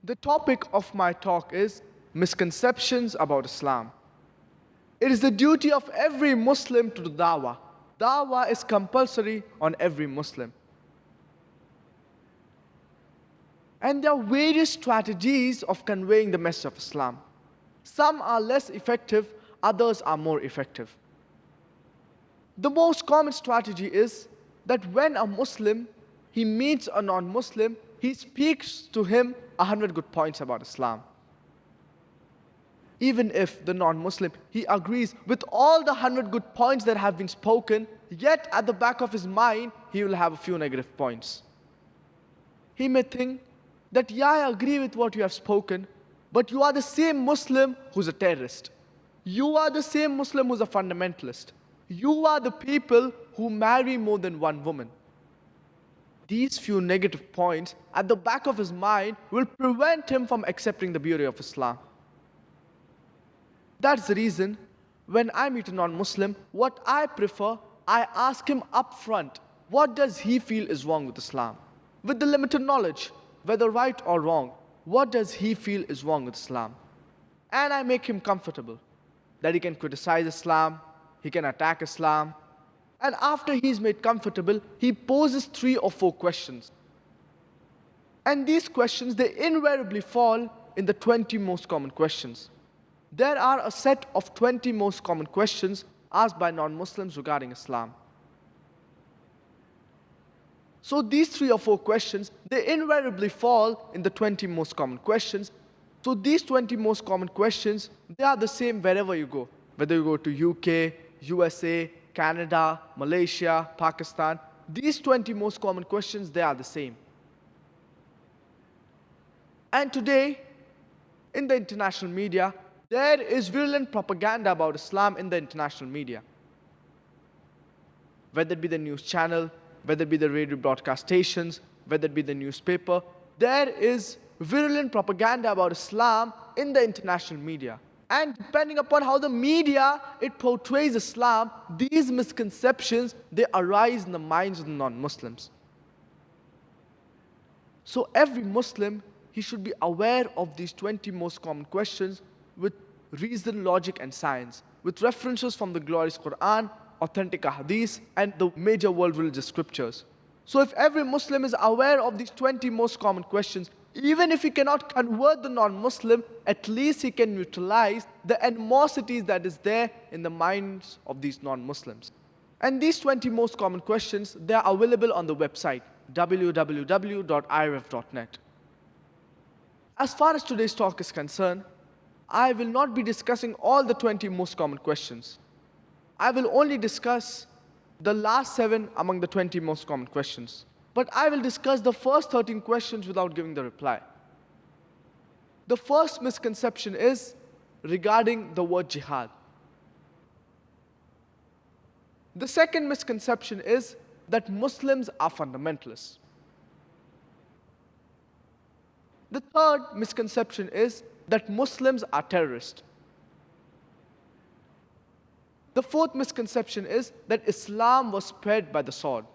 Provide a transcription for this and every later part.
The topic of my talk is misconceptions about Islam. It is the duty of every Muslim to do dawah. Dawah is compulsory on every Muslim. And there are various strategies of conveying the message of Islam. Some are less effective, others are more effective. The most common strategy is that when a Muslim, he meets a non-Muslim, he speaks to him 100 good points about Islam. Even if the non-Muslim, he agrees with all the 100 good points that have been spoken, yet at the back of his mind, he will have a few negative points. He may think that, yeah, I agree with what you have spoken, but you are the same Muslim who's a terrorist. You are the same Muslim who's a fundamentalist. You are the people who marry more than one woman. These few negative points at the back of his mind will prevent him from accepting the beauty of Islam. That's the reason when I meet a non-Muslim, what I prefer, I ask him up front, what does he feel is wrong with Islam? With the limited knowledge, whether right or wrong, what does he feel is wrong with Islam? And I make him comfortable, that he can criticize Islam, he can attack Islam. And after he's made comfortable, he poses 3 or 4 questions. And these questions, they invariably fall in the 20 most common questions. There are a set of 20 most common questions asked by non-Muslims regarding Islam. So these 3 or 4 questions, they invariably fall in the 20 most common questions. So these 20 most common questions, they are the same wherever you go. Whether you go to UK, USA, Canada, Malaysia, Pakistan, these 20 most common questions, they are the same. And today, in the international media, there is virulent propaganda about Islam in the international media. Whether it be the news channel, whether it be the radio broadcast stations, whether it be the newspaper, there is virulent propaganda about Islam in the international media. And depending upon how the media, it portrays Islam, these misconceptions, they arise in the minds of the non-Muslims. So every Muslim, he should be aware of these 20 most common questions with reason, logic, and science, with references from the glorious Quran, authentic hadith, and the major world religious scriptures. So if every Muslim is aware of these 20 most common questions, even if he cannot convert the non-Muslim, at least he can neutralize the animosities that is there in the minds of these non-Muslims. And these 20 most common questions, they are available on the website www.irf.net. As far as today's talk is concerned, I will not be discussing all the 20 most common questions. I will only discuss the last 7 among the 20 most common questions. But I will discuss the first 13 questions without giving the reply. The first misconception is regarding the word jihad. The second misconception is that Muslims are fundamentalists. The third misconception is that Muslims are terrorists. The fourth misconception is that Islam was spread by the sword.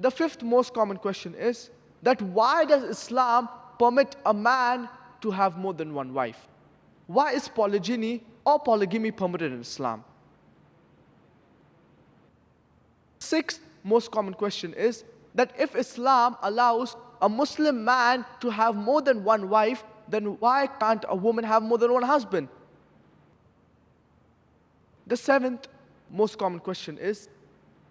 The fifth most common question is that why does Islam permit a man to have more than one wife? Why is polygyny or polygamy permitted in Islam? Sixth most common question is that if Islam allows a Muslim man to have more than one wife, then why can't a woman have more than one husband? The seventh most common question is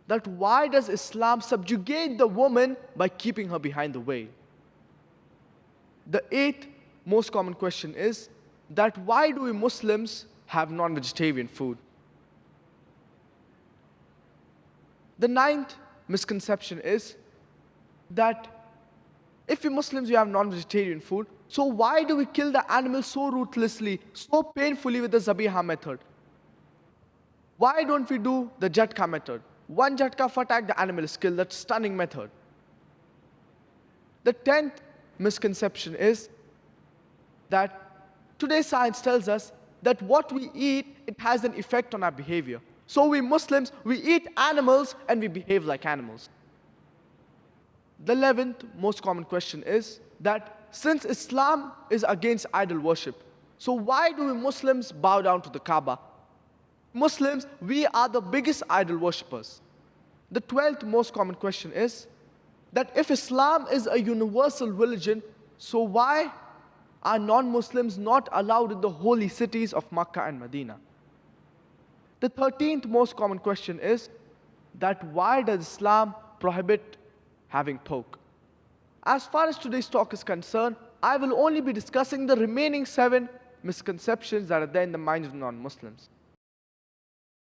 that why does Islam subjugate the woman by keeping her behind the veil? The eighth most common question is that why do we Muslims have non-vegetarian food? The ninth misconception is that if we Muslims, we have non-vegetarian food, so why do we kill the animal so ruthlessly, so painfully with the zabiha method? Why don't we do the jatka method? One jatka of attack, the animal is killed. That's a stunning method. The 10th misconception is that today's science tells us that what we eat, it has an effect on our behavior. So we Muslims, we eat animals and we behave like animals. The 11th most common question is that since Islam is against idol worship, so why do we Muslims bow down to the Kaaba? Muslims, we are the biggest idol worshippers. The 12th most common question is that if Islam is a universal religion, so why are non-Muslims not allowed in the holy cities of Makkah and Medina? The 13th most common question is that why does Islam prohibit having pork? As far as today's talk is concerned, I will only be discussing the remaining 7 misconceptions that are there in the minds of non-Muslims.